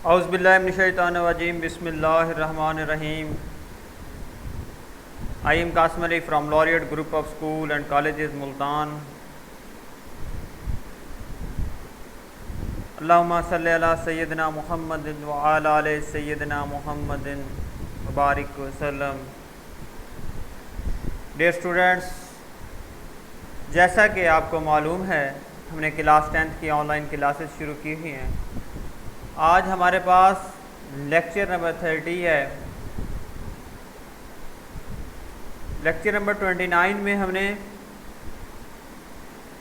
औज़ुबिल्लाहिमिनश्शैतानिर्रजीम बिस्मिल्लाहिर्रहमानिर्रहीम। I am Qasim Ali from Laureate Group of School and Colleges, Multan. Allahumma salli ala Sayyidina Muhammadin wa ala ali Sayyidina Muhammadin wa barik wa sallam. Dear students, जैसा कि आपको मालूम है हमने class 10th की online classes शुरू की हुई हैं। आज हमारे पास लेक्चर नंबर 30 है। लेक्चर नंबर 29 में हमने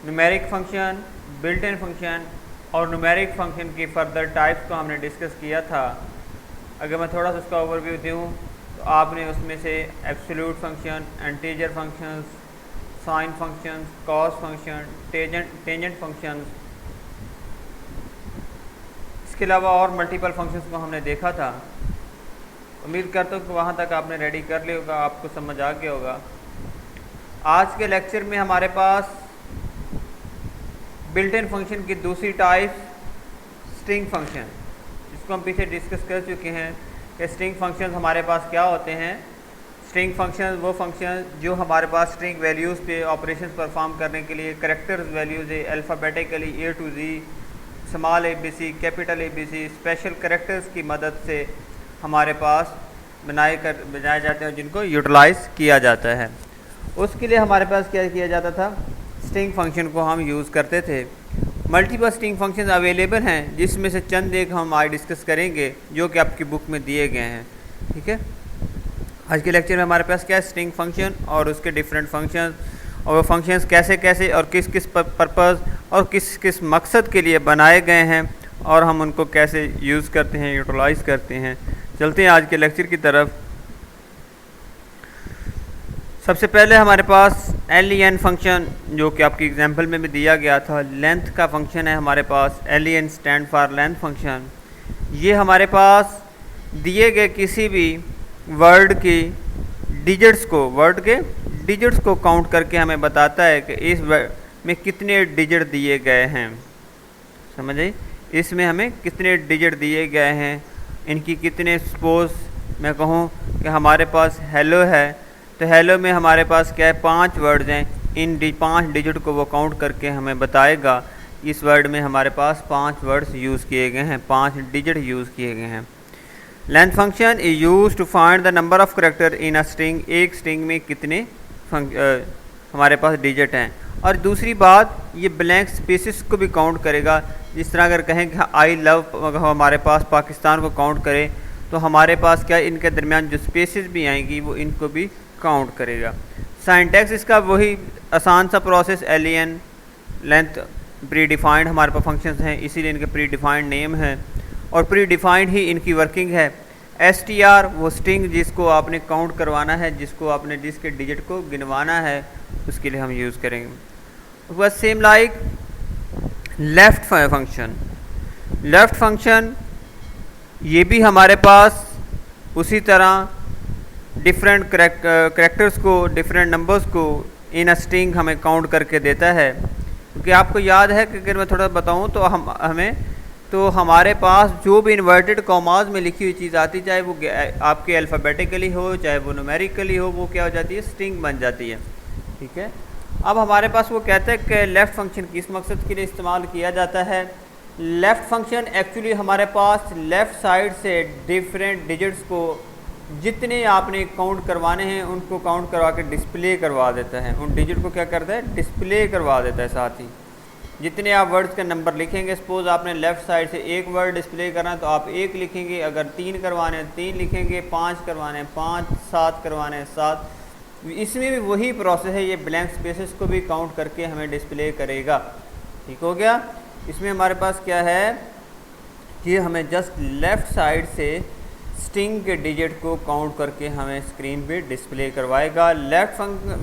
numeric function, built in function और न्यूमेरिक फंक्शन की फर्दर टाइप्स को हमने डिस्कस किया था। अगर मैं थोड़ा सा उसका ओवरव्यू दूँ तो आपने उसमें से absolute function, integer functions, sine functions, cos function, tangent functions, इसके अलावा और मल्टीपल फंक्शंस को हमने देखा था। उम्मीद करता हूँ कि वहाँ तक आपने रेडी कर लिया होगा, आपको समझ आ गया होगा। आज के लेक्चर में हमारे पास बिल्ट इन फंक्शन की दूसरी टाइप स्ट्रिंग फंक्शन, जिसको हम पीछे डिस्कस कर चुके हैं कि स्ट्रिंग फंक्शन हमारे पास क्या होते हैं। स्ट्रिंग फंक्शन वो फंक्शन जो हमारे पास स्ट्रिंग वैल्यूज़ पे ऑपरेशंस परफॉर्म करने के लिए कैरेक्टर्स वैल्यूज़ है alphabetically A to Z, small ABC, capital ABC, special characters की मदद से हमारे पास बनाए जाते हैं, जिनको यूटिलाइज़ किया जाता है। उसके लिए हमारे पास क्या किया जाता था, स्ट्रिंग फंक्शन को हम यूज़ करते थे। मल्टीपल स्ट्रिंग फंक्शन अवेलेबल हैं, जिसमें से चंद एक हम आज डिस्कस करेंगे जो कि आपकी बुक में दिए गए हैं। ठीक है, आज के लेक्चर में हमारे पास क्या है, स्ट्रिंग फंक्शन और उसके डिफरेंट फंक्शन और वो फंक्शंस कैसे कैसे और किस किस पर्पज़ और किस किस मकसद के लिए बनाए गए हैं और हम उनको कैसे यूज़ करते हैं, यूटिलाइज़ करते हैं। चलते हैं आज के लेक्चर की तरफ। सबसे पहले हमारे पास len फंक्शन, जो कि आपकी एग्जांपल में भी दिया गया था, लेंथ का फंक्शन है हमारे पास। len stand for length function. ये हमारे पास दिए गए किसी भी वर्ड के डिजिट्स को काउंट करके हमें बताता है कि इस वर्ड में कितने डिजिट दिए गए हैं। समझ आई, इसमें हमें कितने डिजिट दिए गए हैं, इनकी कितने, सपोज मैं कहूँ कि हमारे पास हेलो है तो हेलो में हमारे पास क्या है, 5 वर्ड्स हैं। इन 5 डिजिट को वो काउंट करके हमें बताएगा इस वर्ड में हमारे पास 5 वर्ड्स यूज़ किए गए हैं, 5 डिजिट यूज़ किए गए हैं। Length function is use to find the number of character in a string. एक स्ट्रिंग में कितने हमारे पास डिजिट हैं। और दूसरी बात, ये ब्लैंक स्पेसेस को भी काउंट करेगा। जिस तरह अगर कहें कि आई लव हमारे पास पाकिस्तान को काउंट करें तो हमारे पास क्या, इनके दरमियान जो स्पेसेस भी आएंगी वो इनको भी काउंट करेगा। सिंटैक्स इसका वही आसान सा process, len length pre defined हमारे पास फंक्शंस हैं, इसीलिए इनके प्री डिफाइंड नेम है और प्री डिफाइंड ही इनकी वर्किंग है। str वो स्ट्रिंग जिसको आपने काउंट करवाना है, जिसको आपने जिसके डिजिट को गिनवाना है, उसके लिए हम यूज़ करेंगे। उसके बाद सेम लाइक लेफ़्ट फंक्शन, ये भी हमारे पास उसी तरह डिफरेंट करेक्टर्स को, डिफरेंट नंबर्स को इन अ स्ट्रिंग हमें काउंट करके देता है। क्योंकि आपको याद है कि अगर मैं थोड़ा बताऊं तो हमारे पास जो भी इन्वर्टेड कॉमास में लिखी हुई चीज़ आती, चाहे वो आपके अल्फ़ाबेटिकली हो, चाहे वो न्यूमेरिकली हो, वो क्या हो जाती है, स्ट्रिंग बन जाती है। ठीक है, अब हमारे पास वो कहते हैं कि लेफ़्ट फंक्शन किस मकसद के लिए इस्तेमाल किया जाता है। लेफ़्ट फंक्शन एक्चुअली हमारे पास लेफ़्ट साइड से डिफरेंट डिजिट्स को जितने आपने काउंट करवाने हैं उनको काउंट करवा के डिस्प्ले करवा देता है। उन डिजिट को क्या करता है, डिस्प्ले करवा देता है। साथ ही जितने आप वर्ड्स के नंबर लिखेंगे, सपोज आपने लेफ़्ट साइड से एक वर्ड डिस्प्ले करना है तो आप 1 लिखेंगे, अगर 3 करवाने हैं 3 लिखेंगे, 5 करवाने हैं 5, 7 करवाने हैं 7। इसमें भी वही प्रोसेस है, ये ब्लैंक स्पेसेस को भी काउंट करके हमें डिस्प्ले करेगा। ठीक हो गया। इसमें हमारे पास क्या है कि हमें जस्ट लेफ़्ट साइड से स्ट्रिंग के डिजिट को काउंट करके हमें स्क्रीन पे डिस्प्ले करवाएगा। Left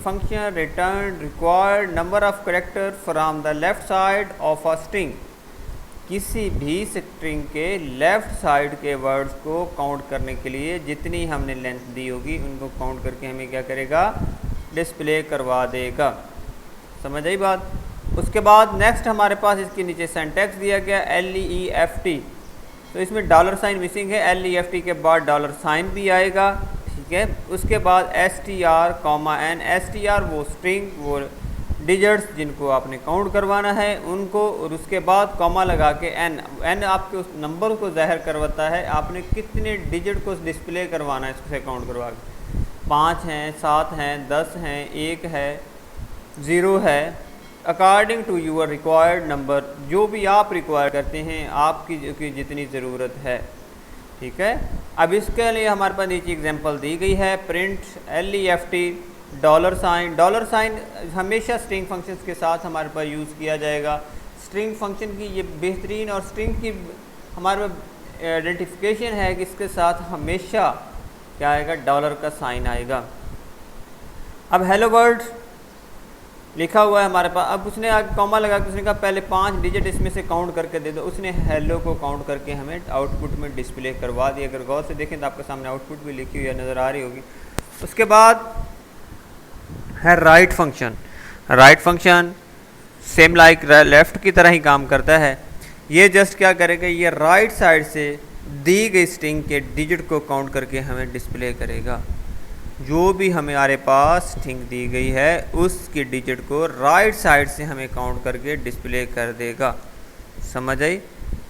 function return required number of character from the left side of a string. किसी भी स्ट्रिंग के लेफ़्ट साइड के वर्ड्स को काउंट करने के लिए जितनी हमने लेंथ दी होगी उनको काउंट करके हमें क्या करेगा, डिस्प्ले करवा देगा। समझ आई बात। उसके बाद नेक्स्ट हमारे पास इसके नीचे सिंटैक्स दिया गया LEFT। तो इसमें डॉलर साइन मिसिंग है, LEFT के बाद डॉलर साइन भी आएगा, ठीक है। उसके बाद STR, N, STR वो स्ट्रिंग, वो डिजिट्स जिनको आपने काउंट करवाना है उनको, और उसके बाद कॉमा लगा के N आपके उस नंबर को ज़ाहिर करवाता है, आपने कितने डिजिट को डिस्प्ले करवाना है इससे काउंट करवा के, 5 हैं, 7 हैं, 10 हैं, 1 है, 0 है, according to your required number, जो भी आप रिक्वायर करते हैं, आपकी जितनी ज़रूरत है, ठीक है। अब इसके लिए हमारे पास नीचे एग्जांपल दी गई है, प्रिंट LEFT डॉलर साइन हमेशा स्ट्रिंग फंक्शंस के साथ हमारे पास यूज़ किया जाएगा। स्ट्रिंग फंक्शन की ये बेहतरीन और स्ट्रिंग की हमारे पास आइडेंटिफिकेशन है कि इसके साथ हमेशा क्या आएगा, डॉलर का साइन आएगा। अब हेलो वर्ल्ड लिखा हुआ है हमारे पास, अब उसने आगे कॉमा लगा के उसने कहा पहले 5 डिजिट इसमें से काउंट करके दे दो, उसने हेलो को काउंट करके हमें आउटपुट में डिस्प्ले करवा दिया। अगर गौर से देखें तो आपके सामने आउटपुट भी लिखी हुई नज़र आ रही होगी। उसके बाद है right function same like left की तरह ही काम करता है। ये जस्ट क्या करेगा, ये राइट साइड से दी गई स्ट्रिंग के डिजिट को काउंट करके हमें डिस्प्ले करेगा। जो भी हमारे पास स्ट्रिंग दी गई है उसके डिजिट को राइट साइड से हमें काउंट करके डिस्प्ले कर देगा। समझ आई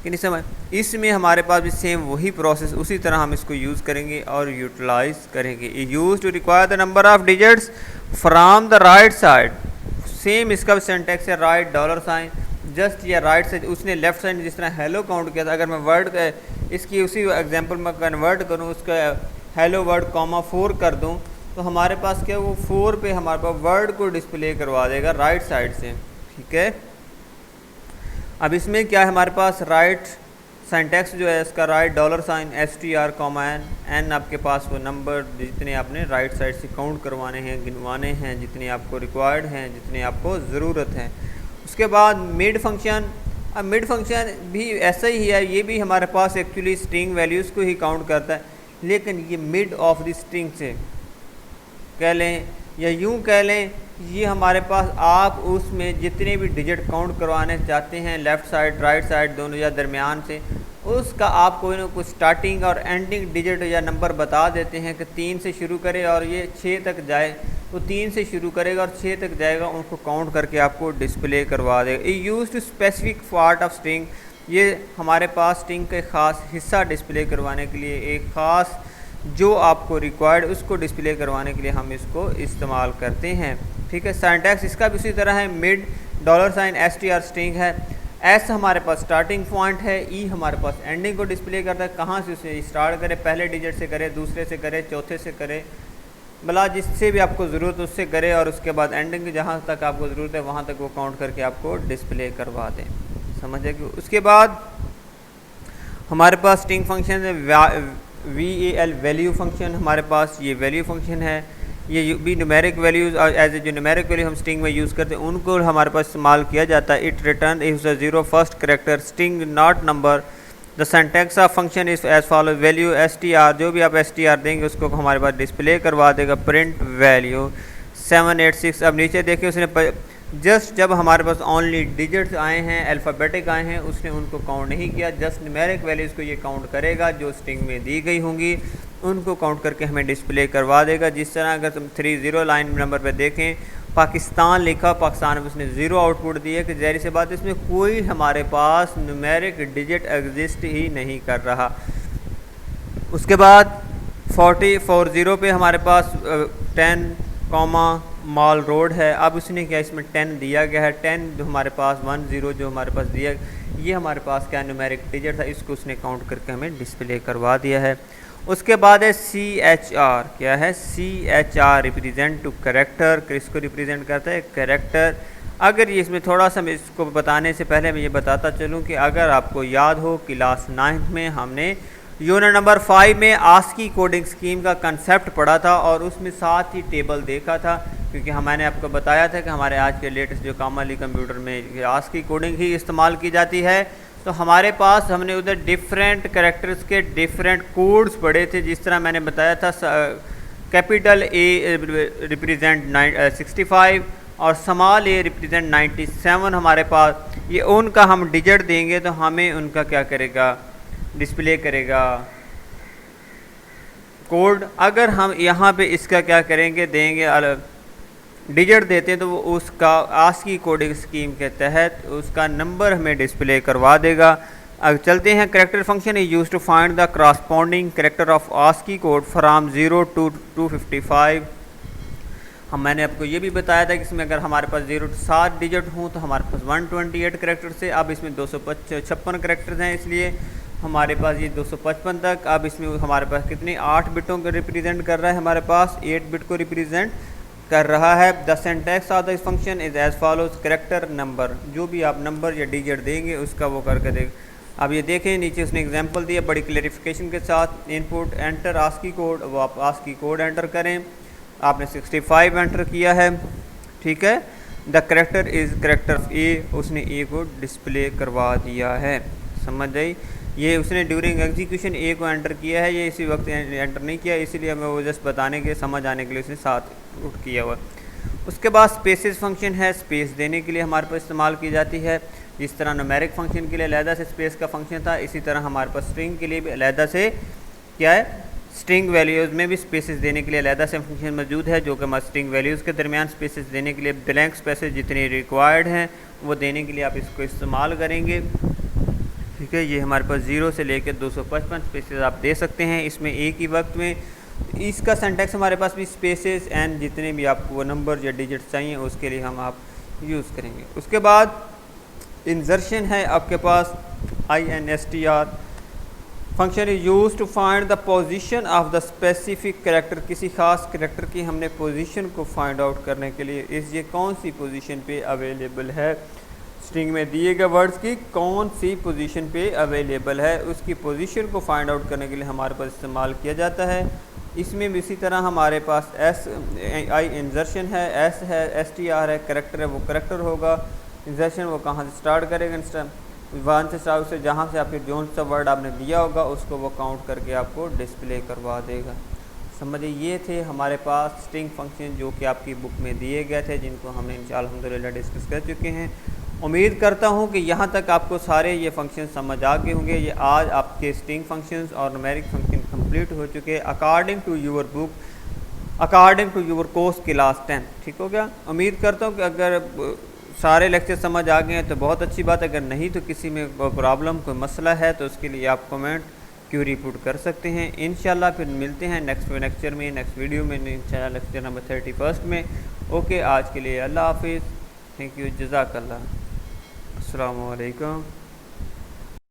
कि नहीं समझ? इसमें हमारे पास भी सेम वही प्रोसेस, उसी तरह हम इसको यूज़ करेंगे और यूटिलाइज करेंगे। Use to require the number of digits from the right side. Same इसका भी सिंटैक्स है, राइट डॉलर साइन, जस्ट ये राइट साइड, उसने लेफ्ट साइड जिस तरह हेलो काउंट किया था, अगर मैं वर्ड इसकी उसी एग्जांपल में कन्वर्ट करूँ, उसका हेलो वर्ड कॉमा 4 कर दूँ, तो हमारे पास क्या वो 4 पे हमारे पास वर्ड को डिस्प्ले करवा देगा राइट साइड से, ठीक है। अब इसमें क्या है हमारे पास, राइट सिंटैक्स जो है इसका right dollar sign STR, N आपके पास वो नंबर जितने आपने राइट साइड से काउंट करवाने हैं, गिनवाने हैं, जितने आपको रिक्वायर्ड हैं, जितने आपको ज़रूरत है। उसके बाद मिड फंक्शन। अब मिड फंक्शन भी ऐसा ही है, ये भी हमारे पास एक्चुअली स्ट्रिंग वैल्यूज़ को ही काउंट करता है, लेकिन ये मिड ऑफ द स्ट्रिंग से कह लें या यूं कह लें, ये हमारे पास आप उसमें जितने भी डिजिट काउंट करवाने चाहते हैं लेफ़्ट साइड राइट साइड दोनों या दरमियान से, उसका आप कोई ना कोई स्टार्टिंग और एंडिंग डिजिट या नंबर बता देते हैं कि 3 से शुरू करे और ये 6 तक जाए, तो 3 से शुरू करेगा और 6 तक जाएगा, उनको काउंट करके आपको डिस्प्ले करवा देगा। ये use to specific part of string, ये हमारे पास स्ट्रिंग के ख़ास हिस्सा डिस्प्ले करवाने के लिए, एक ख़ास जो आपको रिक्वायर्ड उसको डिस्प्ले करवाने के लिए हम इसको इस्तेमाल करते हैं, ठीक है। सिंटैक्स इसका भी उसी तरह है, mid dollar sign STR string है, S हमारे पास स्टार्टिंग पॉइंट है, E हमारे पास एंडिंग को डिस्प्ले करता है, कहाँ से उसे स्टार्ट करे, पहले डिजिट से करे, दूसरे से करे, चौथे से करे, भला जिससे भी आपको ज़रूरत उससे करे, और उसके बाद एंडिंग जहाँ तक आपको ज़रूरत है वहाँ तक वो काउंट करके आपको डिस्प्ले करवा दें। समझे कि उसके बाद हमारे पास स्ट्रिंग फंक्शन है, VAL वैल्यू फंक्शन हमारे पास, ये वैल्यू फंक्शन है, ये भी न्यूमेरिक वैल्यूज़ एज ए जो न्यूमेरिक वैल्यू हम स्ट्रिंग में यूज़ करते हैं उनको हमारे पास इस्तेमाल किया जाता है। It return is a 0 first character string not number. The syntax of function is as follow, value STR, जो भी आप STR देंगे उसको हमारे पास डिस्प्ले करवा देगा, प्रिंट वैल्यू 786। अब नीचे देखिए उसने जस्ट जब हमारे पास ओनली डिजिट्स आए हैं, अल्फ़ाबेटिक आए हैं, उसने उनको काउंट नहीं किया, जस्ट न्यूमेरिक वैल्यूज़ को ये काउंट करेगा जो स्ट्रिंग में दी गई होंगी, उनको काउंट करके हमें डिस्प्ले करवा देगा। जिस तरह अगर तुम 30 लाइन नंबर पे देखें, पाकिस्तान लिखा, पाकिस्तान में उसने 0 आउटपुट दिया, कि ज़ाहिर सी बात है इसमें कोई हमारे पास न्यूमेरिक डिजिट एग्जिस्ट ही नहीं कर रहा। उसके बाद 40 पे हमारे पास 10, मॉल रोड है। अब उसने क्या इसमें 10 दिया गया है, 10 जो हमारे पास 10 जो हमारे पास दिया, ये हमारे पास क्या न्यूमेरिक डिजिट था, इसको उसने काउंट करके हमें डिस्प्ले करवा दिया है। उसके बाद है CHR, क्या है CHR, रिप्रेजेंट टू करेक्टर, किसको रिप्रेजेंट करता है, करेक्टर। अगर ये इसमें थोड़ा सा मैं इसको बताने से पहले मैं ये बताता चलूँ कि अगर आपको याद हो क्लास 9 में हमने यूनिट नंबर 5 में आस्की कोडिंग स्कीम का कंसेप्ट पढ़ा था और उसमें साथ ही टेबल देखा था, क्योंकि मैंने आपको बताया था कि हमारे आज के लेटेस्ट जो कॉमनली कंप्यूटर में आस्की कोडिंग ही इस्तेमाल की जाती है। तो हमारे पास हमने उधर डिफरेंट कैरेक्टर्स के डिफरेंट कोड्स पढ़े थे, जिस तरह मैंने बताया था कैपिटल A रिप्रेजेंट 65 और स्मॉल A रिप्रेजेंट 97 हमारे पास, ये उनका हम डिजिट देंगे तो हमें उनका क्या करेगा, डिस्प्ले करेगा कोड। अगर हम यहाँ पे इसका क्या करेंगे, देंगे अलग डिजिट देते हैं तो वो उसका आस्की कोडिंग स्कीम के तहत उसका नंबर हमें डिस्प्ले करवा देगा। अब चलते हैं, character function is use to find the corresponding character of ASCII code from 0 to 255। मैंने आपको ये भी बताया था कि इसमें अगर हमारे पास 0 to 7 डिजिट हों तो हमारे पास 128 करेक्टर्स है। अब इसमें 256 करेक्टर्स हैं, इसलिए हमारे पास ये 255 तक। अब इसमें हमारे पास कितने 8 बिटों को रिप्रेजेंट कर रहा है, हमारे पास 8 बिट को रिप्रेजेंट कर रहा है। The syntax of this function is as follows, character number, जो भी आप नंबर या डिजिट देंगे उसका वो करके देगा। अब ये देखें नीचे उसने एग्जांपल दिया बड़ी क्लेरिफिकेशन के साथ, इनपुट एंटर आस्की कोड, वो आप आस्की कोड एंटर करें। आपने 65 एंटर किया है, ठीक है। द करेक्टर इज़ करेक्टर ए, उसने ए को डिस्प्ले करवा दिया है, समझ आई। ये उसने ड्यूरिंग एग्जीक्यूशन ए को एंटर किया है, ये इसी वक्त एंटर नहीं किया, इसीलिए हमें वो जस्ट बताने के समझ आने के लिए उसने साथ उठ किया हुआ। उसके बाद स्पेसेस फंक्शन है, स्पेस देने के लिए हमारे पास इस्तेमाल की जाती है। जिस तरह न्यूमेरिक फंक्शन के लिए अलहदा से स्पेस का फंक्शन था, इसी तरह हमारे पास स्ट्रिंग के लिए भी अलहदा से क्या है, स्ट्रिंग वैल्यूज़ में भी स्पेसेस देने के लिए अलहदा से फंक्शन मौजूद है, जो कि हमारे स्ट्रिंग वैल्यूज़ के दरमियान स्पेसेस देने के लिए ब्लैंक स्पेसेस जितने रिक्वायर्ड हैं वो देने के लिए आप इसको इस्तेमाल करेंगे, ठीक है। ये हमारे पास 0 से लेकर 255 स्पेसेस आप दे सकते हैं इसमें एक ही वक्त में। इसका सिंटैक्स हमारे पास भी स्पेसेस एंड जितने भी आपको वो नंबर या डिजिट्स चाहिए उसके लिए हम आप यूज़ करेंगे। उसके बाद इंसर्शन है आपके पास, INSTR function is use to find the position of the specific character, किसी खास करेक्टर की हमने पोजीशन को फाइंड आउट करने के लिए इस ये कौन सी पोजीशन पे अवेलेबल है, स्ट्रिंग में दिए गए वर्ड्स की कौन सी पोजीशन पे अवेलेबल है, उसकी पोजीशन को फाइंड आउट करने के लिए हमारे पास इस्तेमाल किया जाता है। इसमें भी इसी तरह हमारे पास I इंसर्शन है, S है, STR है, करेक्टर है, वो करेक्टर होगा। इंसर्शन वो कहाँ से स्टार्ट करेगा, 1 से स्टार्ट से जहाँ से आपके जो सा वर्ड आपने दिया होगा उसको वो काउंट करके आपको डिस्प्ले करवा देगा। समझिए ये थे हमारे पास स्ट्रिंग फंक्शन जो कि आपकी बुक में दिए गए थे, जिनको हमने इंशाअल्लाह अल्हम्दुलिल्लाह डिस्कस कर चुके हैं। उम्मीद करता हूँ कि यहाँ तक आपको सारे ये फंक्शन समझ आ गए होंगे। ये आज आपके स्ट्रिंग फंक्शंस और न्यूमेरिक फंक्शन कंप्लीट हो चुके हैं according to your book, according to your course class 10, ठीक हो गया। उम्मीद करता हूँ कि अगर सारे लेक्चर समझ आ गए हैं तो बहुत अच्छी बात, अगर नहीं तो किसी में कोई प्रॉब्लम कोई मसला है तो उसके लिए आप कमेंट क्यूरी पुट कर सकते हैं। इंशाल्लाह फिर मिलते हैं नेक्स्ट लेक्चर में, नेक्स्ट वीडियो में, इंशाल्लाह लेक्चर नंबर 31 में। ओके, आज के लिए अल्लाह हाफिज़, थैंक यू, जज़ाकल्लाह, अस्सलामु अलैकुम।